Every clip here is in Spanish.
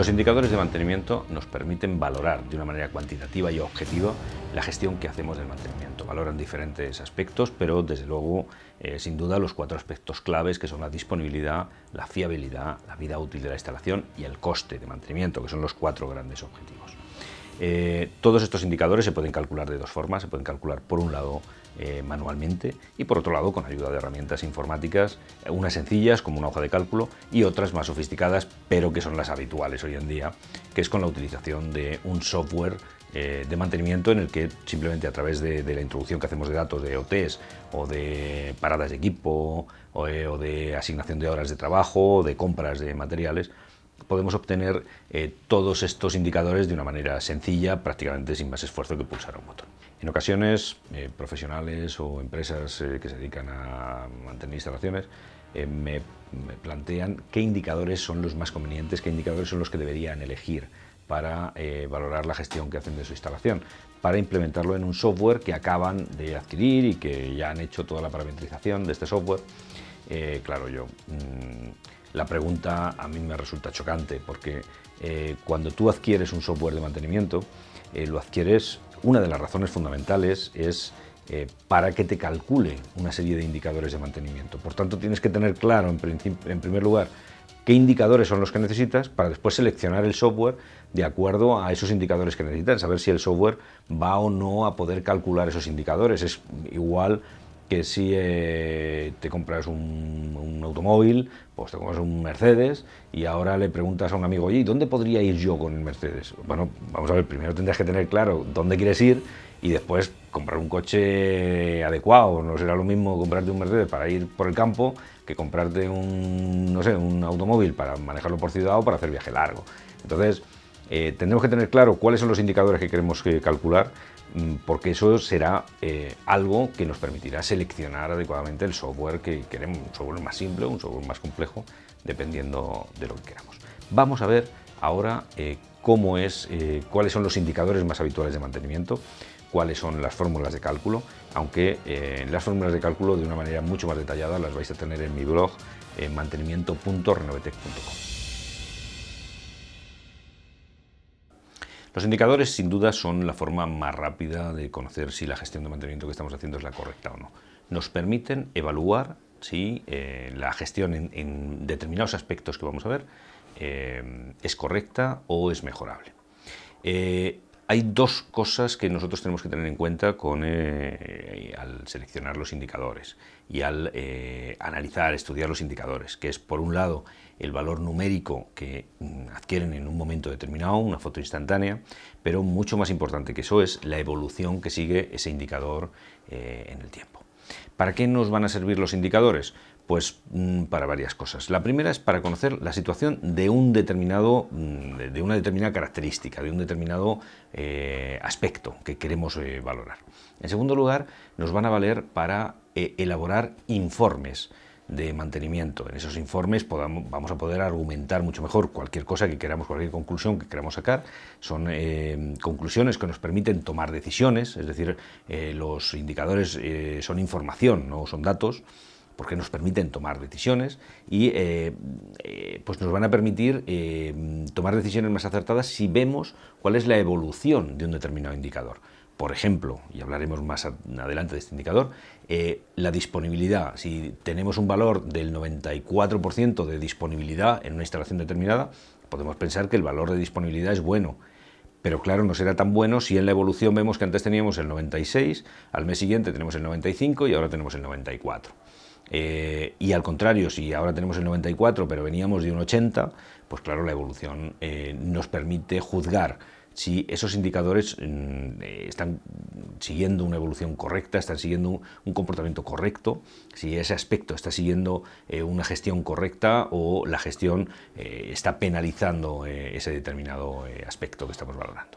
Los indicadores de mantenimiento nos permiten valorar de una manera cuantitativa y objetiva la gestión que hacemos del mantenimiento. Valoran diferentes aspectos, pero desde luego, sin duda, los 4 aspectos claves que son la disponibilidad, la fiabilidad, la vida útil de la instalación y el coste de mantenimiento, que son los 4 grandes objetivos. Todos estos indicadores se pueden calcular de 2 formas. Se pueden calcular, por un lado, manualmente, y por otro lado con ayuda de herramientas informáticas, unas sencillas como una hoja de cálculo y otras más sofisticadas, pero que son las habituales hoy en día, que es con la utilización de un software de mantenimiento en el que simplemente a través de la introducción que hacemos de datos de OTs o de paradas de equipo o de asignación de horas de trabajo o de compras de materiales, podemos obtener todos estos indicadores de una manera sencilla, prácticamente sin más esfuerzo que pulsar un botón. En ocasiones, profesionales o empresas que se dedican a mantener instalaciones me plantean qué indicadores son los más convenientes, qué indicadores son los que deberían elegir para valorar la gestión que hacen de su instalación, para implementarlo en un software que acaban de adquirir y que ya han hecho toda la parametrización de este software. Claro, la pregunta a mí me resulta chocante porque cuando tú adquieres un software de mantenimiento, lo adquieres, una de las razones fundamentales es para que te calcule una serie de indicadores de mantenimiento. Por tanto, tienes que tener claro, en primer lugar, qué indicadores son los que necesitas para después seleccionar el software de acuerdo a esos indicadores que necesitas, saber si el software va o no a poder calcular esos indicadores. Es igual que si te compras un automóvil, pues te compras un Mercedes y ahora le preguntas a un amigo, oye, ¿dónde podría ir yo con el Mercedes? Bueno, vamos a ver, primero tendrás que tener claro dónde quieres ir y después comprar un coche adecuado. No será lo mismo comprarte un Mercedes para ir por el campo que comprarte no sé, un automóvil para manejarlo por ciudad o para hacer viaje largo. Entonces, tendremos que tener claro cuáles son los indicadores que queremos calcular, porque eso será algo que nos permitirá seleccionar adecuadamente el software que queremos, un software más simple o un software más complejo, dependiendo de lo que queramos. Vamos a ver ahora cuáles son los indicadores más habituales de mantenimiento, cuáles son las fórmulas de cálculo, aunque las fórmulas de cálculo de una manera mucho más detallada las vais a tener en mi blog mantenimiento.renovetec.com. Los indicadores, sin duda, son la forma más rápida de conocer si la gestión de mantenimiento que estamos haciendo es la correcta o no. Nos permiten evaluar si la gestión en determinados aspectos que vamos a ver es correcta o es mejorable. Hay 2 cosas que nosotros tenemos que tener en cuenta al seleccionar los indicadores y al analizar, estudiar los indicadores, que es, por un lado, el valor numérico que adquieren en un momento determinado, una foto instantánea, pero mucho más importante que eso es la evolución que sigue ese indicador en el tiempo. ¿Para qué nos van a servir los indicadores? Pues para varias cosas. La primera es para conocer la situación de una determinada característica, de un determinado aspecto que queremos valorar. En segundo lugar, nos van a valer para elaborar informes de mantenimiento. En esos informes vamos a poder argumentar mucho mejor cualquier cosa que queramos, cualquier conclusión que queramos sacar. Son conclusiones que nos permiten tomar decisiones, es decir, los indicadores son información, no son datos, porque nos permiten tomar decisiones y pues nos van a permitir tomar decisiones más acertadas si vemos cuál es la evolución de un determinado indicador. Por ejemplo, y hablaremos más adelante de este indicador, la disponibilidad. Si tenemos un valor del 94% de disponibilidad en una instalación determinada, podemos pensar que el valor de disponibilidad es bueno. Pero claro, no será tan bueno si en la evolución vemos que antes teníamos el 96, al mes siguiente tenemos el 95 y ahora tenemos el 94. Y al contrario, si ahora tenemos el 94 pero veníamos de un 80, pues claro, la evolución nos permite juzgar si esos indicadores están siguiendo una evolución correcta, están siguiendo un comportamiento correcto, si ese aspecto está siguiendo una gestión correcta o la gestión está penalizando ese determinado aspecto que estamos valorando.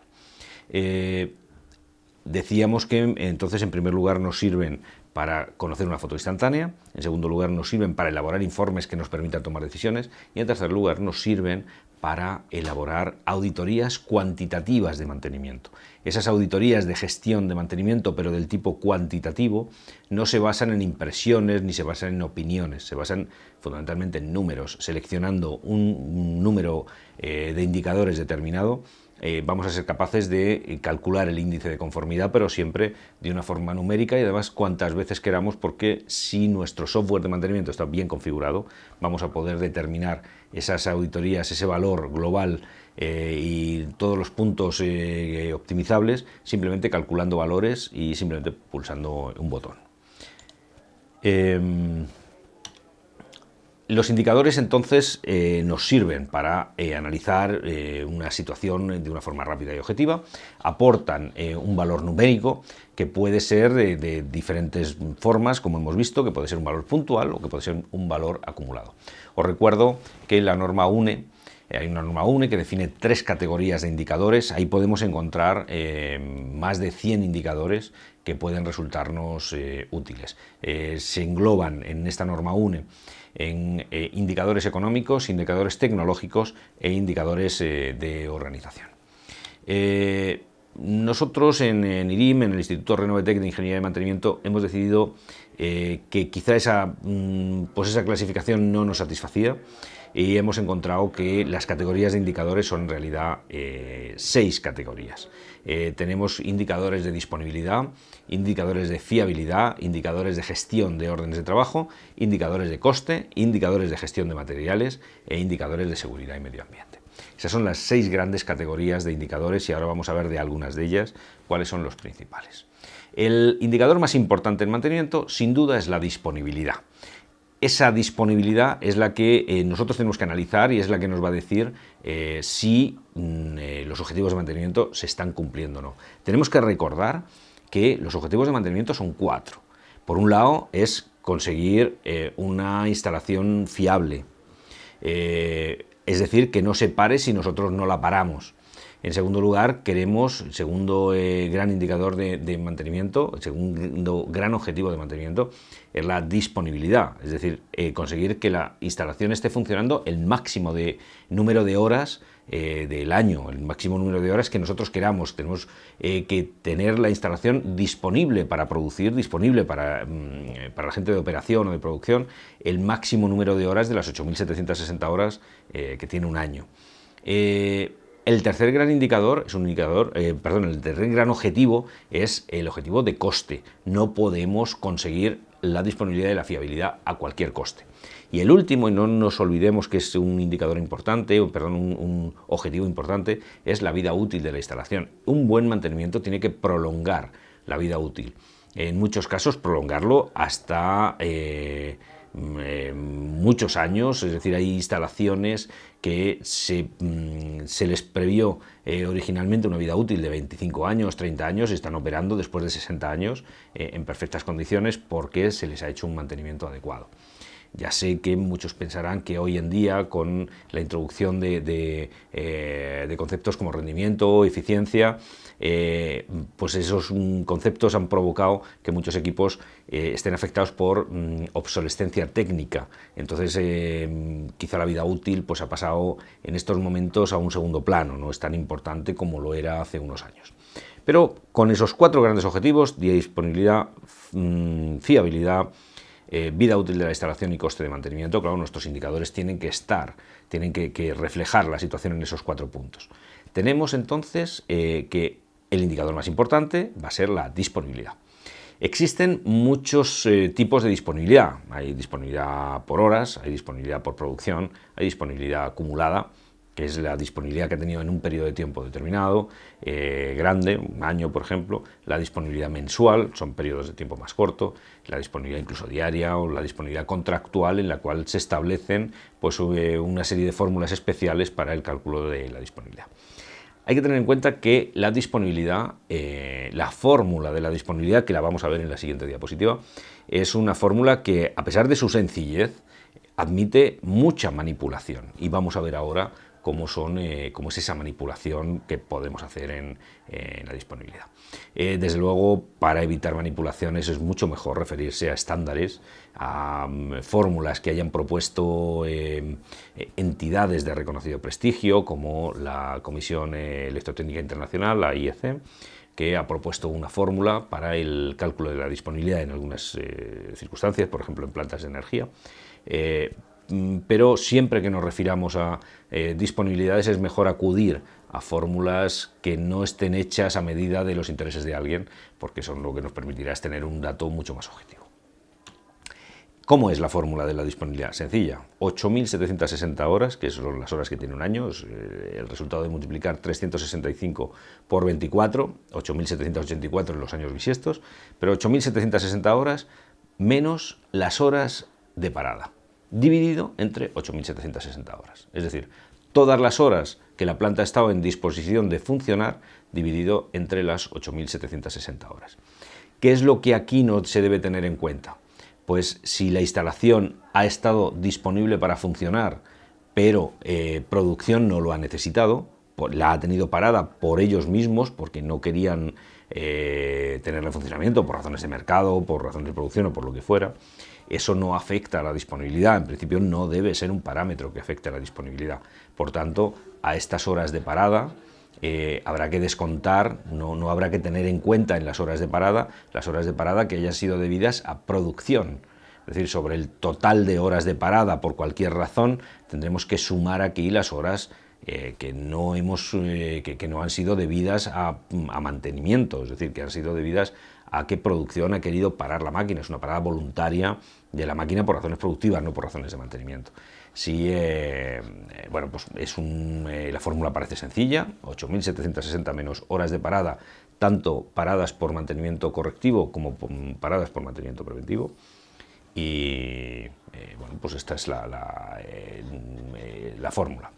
Decíamos que entonces en primer lugar nos sirven para conocer una foto instantánea, en segundo lugar nos sirven para elaborar informes que nos permitan tomar decisiones y en tercer lugar nos sirven para elaborar auditorías cuantitativas de mantenimiento. Esas auditorías de gestión de mantenimiento, pero del tipo cuantitativo, no se basan en impresiones ni se basan en opiniones, se basan fundamentalmente en números, seleccionando un número de indicadores determinado. Vamos a ser capaces de calcular el índice de conformidad, pero siempre de una forma numérica y además cuantas veces queramos, porque si nuestro software de mantenimiento está bien configurado, vamos a poder determinar esas auditorías, ese valor global y todos los puntos optimizables, simplemente calculando valores y simplemente pulsando un botón. Los indicadores entonces nos sirven para analizar una situación de una forma rápida y objetiva, aportan un valor numérico que puede ser de diferentes formas, como hemos visto, que puede ser un valor puntual o que puede ser un valor acumulado. Os recuerdo que la norma UNE, hay una norma UNE que define 3 categorías de indicadores. Ahí podemos encontrar más de 100 indicadores que pueden resultarnos útiles. Se engloban en esta norma UNE en indicadores económicos, indicadores tecnológicos e indicadores de organización. Nosotros en IRIM, en el Instituto Renovotec de Ingeniería de Mantenimiento, hemos decidido que quizá esa clasificación no nos satisfacía y hemos encontrado que las categorías de indicadores son en realidad 6 categorías. Tenemos indicadores de disponibilidad, indicadores de fiabilidad, indicadores de gestión de órdenes de trabajo, indicadores de coste, indicadores de gestión de materiales e indicadores de seguridad y medio ambiente. Esas son las 6 grandes categorías de indicadores y ahora vamos a ver de algunas de ellas cuáles son los principales. El indicador más importante en mantenimiento, sin duda, es la disponibilidad. Esa disponibilidad es la que nosotros tenemos que analizar y es la que nos va a decir si los objetivos de mantenimiento se están cumpliendo o no. Tenemos que recordar que los objetivos de mantenimiento son 4. Por un lado es conseguir una instalación fiable, es decir, que no se pare si nosotros no la paramos. En segundo lugar, queremos, el segundo gran indicador de mantenimiento, el segundo gran objetivo de mantenimiento es la disponibilidad, es decir, conseguir que la instalación esté funcionando el máximo de número de horas del año, el máximo número de horas que nosotros queramos. Tenemos que tener la instalación disponible para producir, disponible para la gente de operación o de producción, el máximo número de horas de las 8.760 horas que tiene un año. El tercer gran indicador es el tercer gran objetivo es el objetivo de coste. No podemos conseguir la disponibilidad y la fiabilidad a cualquier coste. Y el último, y no nos olvidemos que es un indicador importante, un objetivo importante, es la vida útil de la instalación. Un buen mantenimiento tiene que prolongar la vida útil. En muchos casos prolongarlo hasta muchos años, es decir, hay instalaciones que se les previó originalmente una vida útil de 25 años, 30 años, y están operando después de 60 años en perfectas condiciones porque se les ha hecho un mantenimiento adecuado. Ya sé que muchos pensarán que hoy en día, con la introducción de conceptos como rendimiento, eficiencia, pues esos conceptos han provocado que muchos equipos estén afectados por obsolescencia técnica. Entonces, quizá la vida útil pues ha pasado en estos momentos a un segundo plano, no es tan importante como lo era hace unos años. Pero con esos 4 grandes objetivos, disponibilidad, fiabilidad, vida útil de la instalación y coste de mantenimiento, claro, nuestros indicadores tienen que reflejar la situación en esos 4 puntos. Tenemos entonces que el indicador más importante va a ser la disponibilidad. Existen muchos tipos de disponibilidad. Hay disponibilidad por horas, hay disponibilidad por producción, hay disponibilidad acumulada, que es la disponibilidad que ha tenido en un periodo de tiempo determinado, grande, un año por ejemplo, la disponibilidad mensual, son periodos de tiempo más corto, la disponibilidad incluso diaria o la disponibilidad contractual en la cual se establecen pues, una serie de fórmulas especiales para el cálculo de la disponibilidad. Hay que tener en cuenta que la disponibilidad, la fórmula de la disponibilidad, que la vamos a ver en la siguiente diapositiva, es una fórmula que, a pesar de su sencillez, admite mucha manipulación y vamos a ver ahora como es esa manipulación que podemos hacer en la disponibilidad. Desde luego, para evitar manipulaciones es mucho mejor referirse a estándares, a fórmulas que hayan propuesto entidades de reconocido prestigio, como la Comisión Electrotécnica Internacional, la IEC, que ha propuesto una fórmula para el cálculo de la disponibilidad en algunas circunstancias, por ejemplo en plantas de energía. Pero siempre que nos refiramos a disponibilidades es mejor acudir a fórmulas que no estén hechas a medida de los intereses de alguien, porque son lo que nos permitirá es tener un dato mucho más objetivo. ¿Cómo es la fórmula de la disponibilidad? Sencilla, 8.760 horas, que son las horas que tiene un año, es el resultado de multiplicar 365 por 24, 8.784 en los años bisiestos, pero 8.760 horas menos las horas de parada, dividido entre 8.760 horas. Es decir, todas las horas que la planta ha estado en disposición de funcionar, dividido entre las 8.760 horas. ¿Qué es lo que aquí no se debe tener en cuenta? Pues si la instalación ha estado disponible para funcionar, pero producción no lo ha necesitado, la ha tenido parada por ellos mismos, porque no querían tenerla en funcionamiento por razones de mercado, por razones de producción o por lo que fuera, eso no afecta a la disponibilidad. En principio no debe ser un parámetro que afecte a la disponibilidad. Por tanto, a estas horas de parada habrá que descontar, no habrá que tener en cuenta en las horas de parada que hayan sido debidas a producción. Es decir, sobre el total de horas de parada por cualquier razón tendremos que sumar aquí las horas que no han sido debidas a mantenimiento, es decir, que han sido debidas a que producción ha querido parar la máquina. Es una parada voluntaria de la máquina por razones productivas, no por razones de mantenimiento. Sí, bueno, pues la fórmula parece sencilla, 8.760 menos horas de parada, tanto paradas por mantenimiento correctivo como paradas por mantenimiento preventivo. Y bueno, pues esta es la fórmula.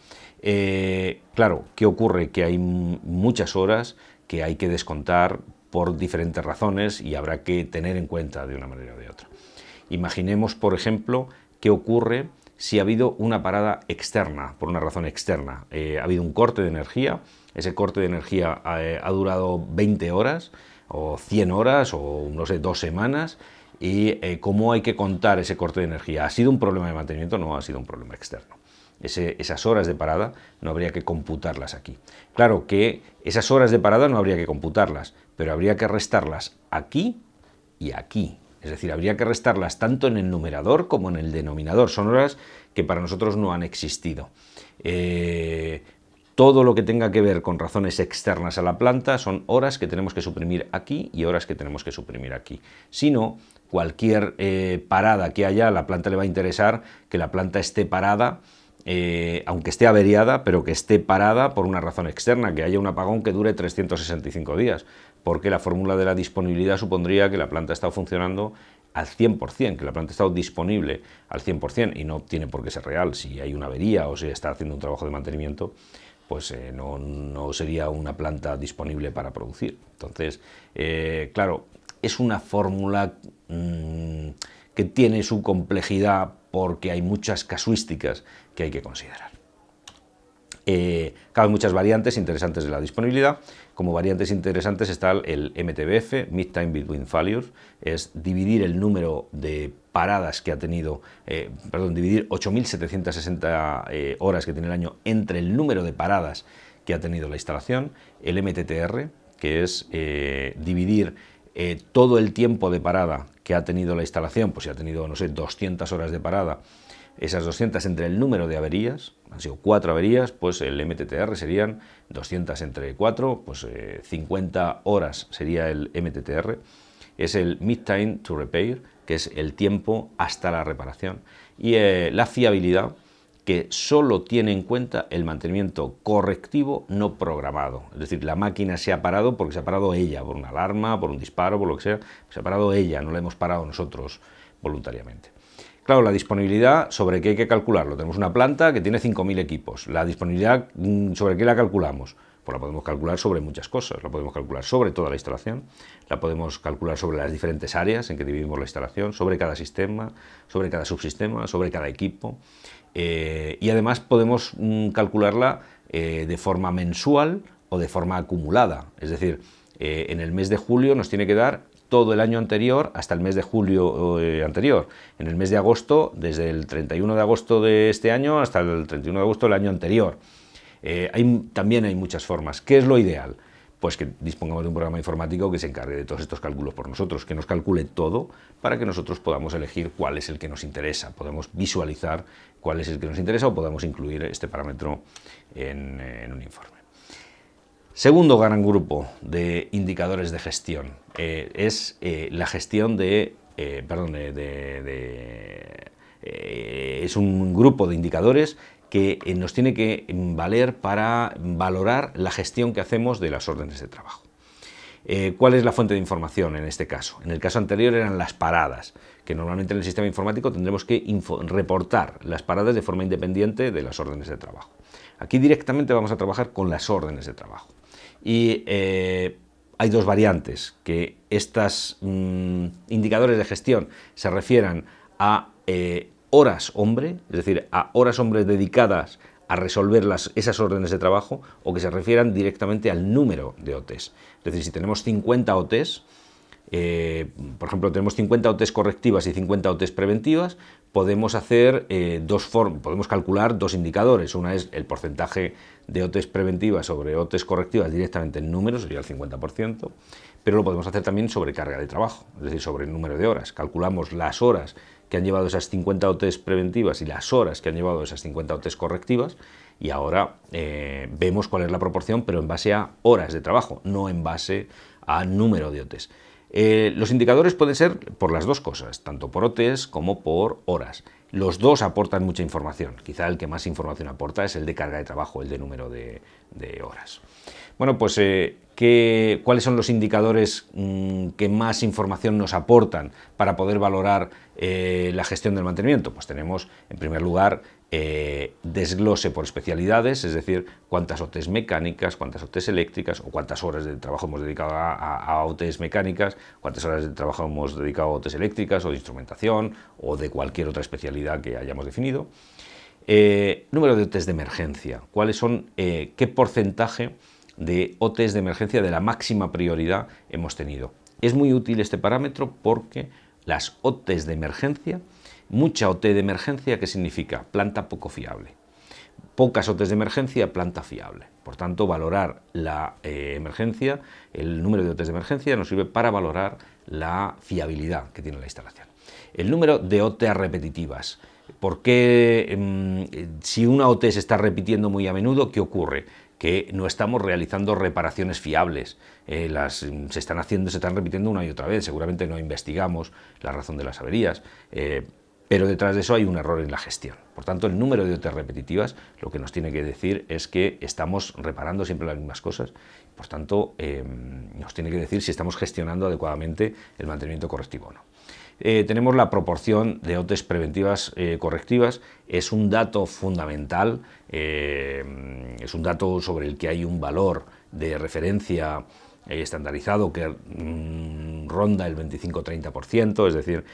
Claro, ¿qué ocurre? Que hay muchas horas que hay que descontar por diferentes razones y habrá que tener en cuenta de una manera o de otra. Imaginemos, por ejemplo, qué ocurre si ha habido una parada externa, por una razón externa. Ha habido un corte de energía, ese corte de energía ha durado 20 horas o 100 horas o, no sé, 2 semanas, y ¿cómo hay que contar ese corte de energía? ¿Ha sido un problema de mantenimiento? No, ha sido un problema externo. Esas horas de parada no habría que computarlas aquí. Claro que esas horas de parada no habría que computarlas, pero habría que restarlas aquí y aquí. Es decir, habría que restarlas tanto en el numerador como en el denominador. Son horas que para nosotros no han existido. Todo lo que tenga que ver con razones externas a la planta son horas que tenemos que suprimir aquí y horas que tenemos que suprimir aquí. Si no, cualquier parada que haya, a la planta le va a interesar que la planta esté parada, aunque esté averiada, pero que esté parada por una razón externa, que haya un apagón que dure 365 días, porque la fórmula de la disponibilidad supondría que la planta ha estado funcionando al 100%, que la planta ha estado disponible al 100%, y no tiene por qué ser real. Si hay una avería o se está haciendo un trabajo de mantenimiento, pues no sería una planta disponible para producir. Entonces, claro, es una fórmula que tiene su complejidad porque hay muchas casuísticas que hay que considerar. Caben muchas variantes interesantes de la disponibilidad. Como variantes interesantes está el MTBF, Mean Time Between Failures, es dividir el número de paradas que ha tenido, dividir 8.760 horas que tiene el año entre el número de paradas que ha tenido la instalación. El MTTR, que es dividir todo el tiempo de parada que ha tenido la instalación, pues si ha tenido, no sé, 200 horas de parada, esas 200 entre el número de averías, han sido 4 averías, pues el MTTR serían 200 entre 4, pues 50 horas sería el MTTR. Es el Mean Time to Repair, que es el tiempo hasta la reparación. Y la fiabilidad, que solo tiene en cuenta el mantenimiento correctivo no programado. Es decir, la máquina se ha parado porque se ha parado ella, por una alarma, por un disparo, por lo que sea, se ha parado ella, no la hemos parado nosotros voluntariamente. Claro, la disponibilidad, ¿sobre qué hay que calcularlo? Tenemos una planta que tiene 5.000 equipos. La disponibilidad, ¿sobre qué la calculamos? Pues la podemos calcular sobre muchas cosas. La podemos calcular sobre toda la instalación, la podemos calcular sobre las diferentes áreas en que dividimos la instalación, sobre cada sistema, sobre cada subsistema, sobre cada equipo. Y además podemos calcularla de forma mensual o de forma acumulada. Es decir, en el mes de julio nos tiene que dar todo el año anterior hasta el mes de julio anterior. En el mes de agosto, desde el 31 de agosto de este año hasta el 31 de agosto del año anterior. También hay muchas formas. ¿Qué es lo ideal? Pues que dispongamos de un programa informático que se encargue de todos estos cálculos por nosotros, que nos calcule todo para que nosotros podamos elegir cuál es el que nos interesa, podemos visualizar cuál es el que nos interesa o podamos incluir este parámetro en un informe. Segundo gran grupo de indicadores de gestión es la gestión es un grupo de indicadores que nos tiene que valer para valorar la gestión que hacemos de las órdenes de trabajo. ¿Cuál es la fuente de información en este caso? En el caso anterior eran las paradas, que normalmente en el sistema informático tendremos que reportar las paradas de forma independiente de las órdenes de trabajo. Aquí directamente vamos a trabajar con las órdenes de trabajo. Y hay dos variantes, que estos indicadores de gestión se refieran a horas hombre, es decir, a horas hombre dedicadas a resolver esas órdenes de trabajo, o que se refieran directamente al número de OTs. Es decir, si tenemos 50 OTs, por ejemplo, tenemos 50 OTs correctivas y 50 OTs preventivas, podemos hacer podemos calcular dos indicadores. Una es el porcentaje de OTs preventivas sobre OTs correctivas directamente en números, sería el 50%, pero lo podemos hacer también sobre carga de trabajo, es decir, sobre el número de horas. Calculamos las horas que han llevado esas 50 OTs preventivas y las horas que han llevado esas 50 OTs correctivas, y ahora vemos cuál es la proporción, pero en base a horas de trabajo, no en base a número de OTs. Los indicadores pueden ser por las dos cosas, tanto por OTs como por horas. Los dos aportan mucha información. Quizá el que más información aporta es el de carga de trabajo, el de número de horas. Bueno, pues ¿cuáles son los indicadores que más información nos aportan para poder valorar la gestión del mantenimiento? Pues tenemos, en primer lugar, desglose por especialidades, es decir, cuántas OTs mecánicas, cuántas OTs eléctricas, o cuántas horas de trabajo hemos dedicado a OTs mecánicas, cuántas horas de trabajo hemos dedicado a OTs eléctricas o de instrumentación o de cualquier otra especialidad que hayamos definido. Número de OTs de emergencia, qué porcentaje de OTs de emergencia de la máxima prioridad hemos tenido. Es muy útil este parámetro porque las OTs de emergencia, mucha OT de emergencia, ¿qué significa? Planta poco fiable. Pocas OTs de emergencia, planta fiable. Por tanto, valorar la emergencia, el número de OTs de emergencia nos sirve para valorar la fiabilidad que tiene la instalación. El número de OTs repetitivas. ¿Por qué si una OT se está repitiendo muy a menudo, qué ocurre? Que no estamos realizando reparaciones fiables, se están repitiendo una y otra vez, seguramente no investigamos la razón de las averías, pero detrás de eso hay un error en la gestión. Por tanto, el número de OTs repetitivas lo que nos tiene que decir es que estamos reparando siempre las mismas cosas, por tanto, nos tiene que decir si estamos gestionando adecuadamente el mantenimiento correctivo o no. Tenemos la proporción de OTs preventivas correctivas, es un dato fundamental, es un dato sobre el que hay un valor de referencia estandarizado que ronda el 25-30%, es decir,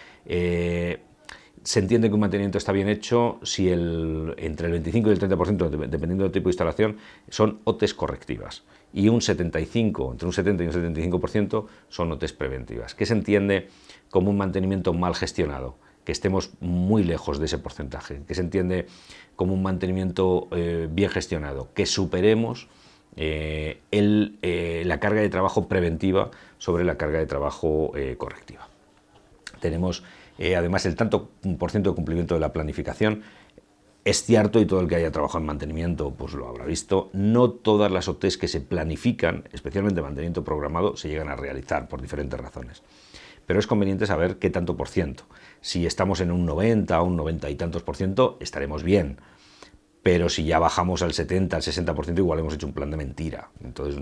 se entiende que un mantenimiento está bien hecho si entre el 25 y el 30%, dependiendo del tipo de instalación, son OTs correctivas, y entre un 70 y un 75% son OTs preventivas. ¿Qué se entiende como un mantenimiento mal gestionado? Que estemos muy lejos de ese porcentaje. ¿Qué se entiende como un mantenimiento bien gestionado? Que superemos la carga de trabajo preventiva sobre la carga de trabajo correctiva. Tenemos además el tanto por ciento de cumplimiento de la planificación. Es cierto, y todo el que haya trabajado en mantenimiento pues lo habrá visto, no todas las OTs que se planifican, especialmente mantenimiento programado, se llegan a realizar por diferentes razones. Pero es conveniente saber qué tanto por ciento. Si estamos en un 90 o un 90 y tantos por ciento, estaremos bien. Pero si ya bajamos al 70, al 60%, igual hemos hecho un plan de mentira. Entonces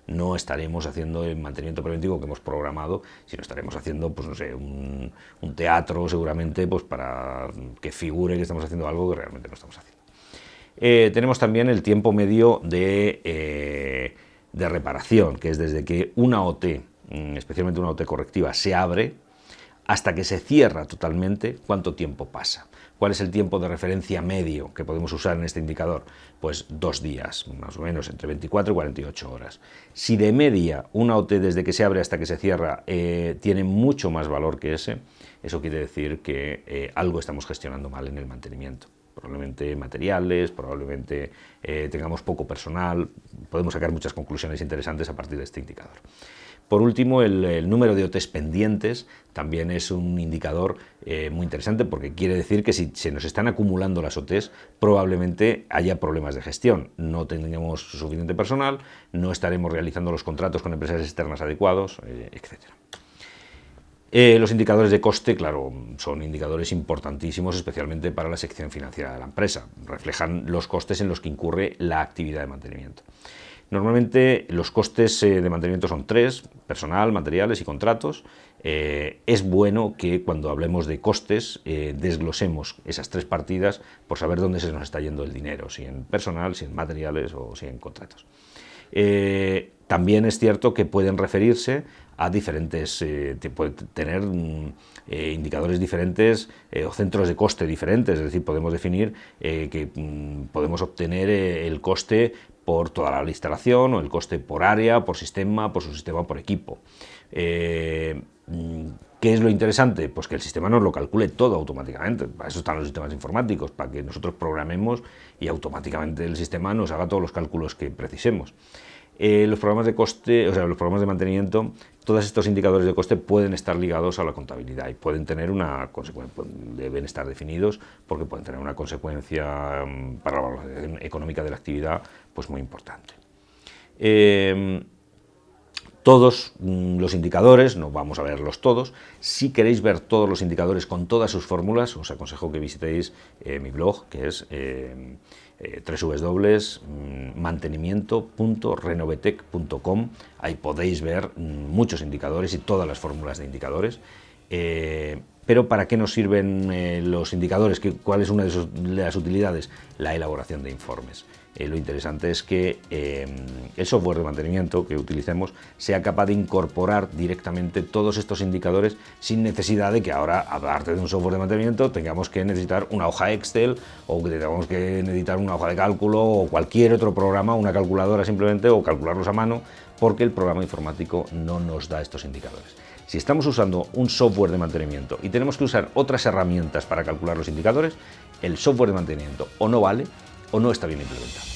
no estaremos haciendo el mantenimiento preventivo que hemos programado, sino estaremos haciendo, pues no sé, un teatro seguramente, pues para que figure que estamos haciendo algo que realmente no estamos haciendo. Tenemos también el tiempo medio de reparación, que es desde que una OT, especialmente una OT correctiva, se abre hasta que se cierra totalmente, ¿cuánto tiempo pasa? ¿Cuál es el tiempo de referencia medio que podemos usar en este indicador? Pues 2 días, más o menos, entre 24 y 48 horas. Si de media una OT desde que se abre hasta que se cierra tiene mucho más valor que ese, eso quiere decir que algo estamos gestionando mal en el mantenimiento. Probablemente materiales, probablemente tengamos poco personal, podemos sacar muchas conclusiones interesantes a partir de este indicador. Por último, el número de OTs pendientes también es un indicador muy interesante, porque quiere decir que si se nos están acumulando las OTs, probablemente haya problemas de gestión. No tendremos suficiente personal, no estaremos realizando los contratos con empresas externas adecuados, etc. Los indicadores de coste, claro, son indicadores importantísimos, especialmente para la sección financiera de la empresa. Reflejan los costes en los que incurre la actividad de mantenimiento. Normalmente los costes de mantenimiento son 3, personal, materiales y contratos. Es bueno que cuando hablemos de costes desglosemos esas 3 partidas por saber dónde se nos está yendo el dinero, si en personal, si en materiales o si en contratos. También es cierto que pueden referirse a diferentes, pueden tener indicadores diferentes o centros de coste diferentes, es decir, podemos definir que podemos obtener el coste por toda la instalación, o el coste por área, por sistema, por subsistema, por equipo. ¿Qué es lo interesante? Pues que el sistema nos lo calcule todo automáticamente. Para eso están los sistemas informáticos, para que nosotros programemos y automáticamente el sistema nos haga todos los cálculos que precisemos. Los programas de coste, o sea, los programas de mantenimiento, todos estos indicadores de coste pueden estar ligados a la contabilidad y pueden tener una consecuencia, deben estar definidos porque pueden tener una consecuencia para la valoración económica de la actividad pues muy importante. Todos los indicadores, no vamos a verlos todos. Si queréis ver todos los indicadores con todas sus fórmulas, os aconsejo que visitéis mi blog, que es www.mantenimiento.renovetec.com. Ahí podéis ver muchos indicadores y todas las fórmulas de indicadores. Pero ¿para qué nos sirven los indicadores? ¿Cuál es una de las utilidades? La elaboración de informes. Lo interesante es que el software de mantenimiento que utilicemos sea capaz de incorporar directamente todos estos indicadores sin necesidad de que ahora, aparte de un software de mantenimiento, tengamos que necesitar una hoja Excel o que tengamos que necesitar una hoja de cálculo o cualquier otro programa, una calculadora simplemente, o calcularlos a mano, porque el programa informático no nos da estos indicadores. Si estamos usando un software de mantenimiento y tenemos que usar otras herramientas para calcular los indicadores, el software de mantenimiento o no vale o no está bien implementado.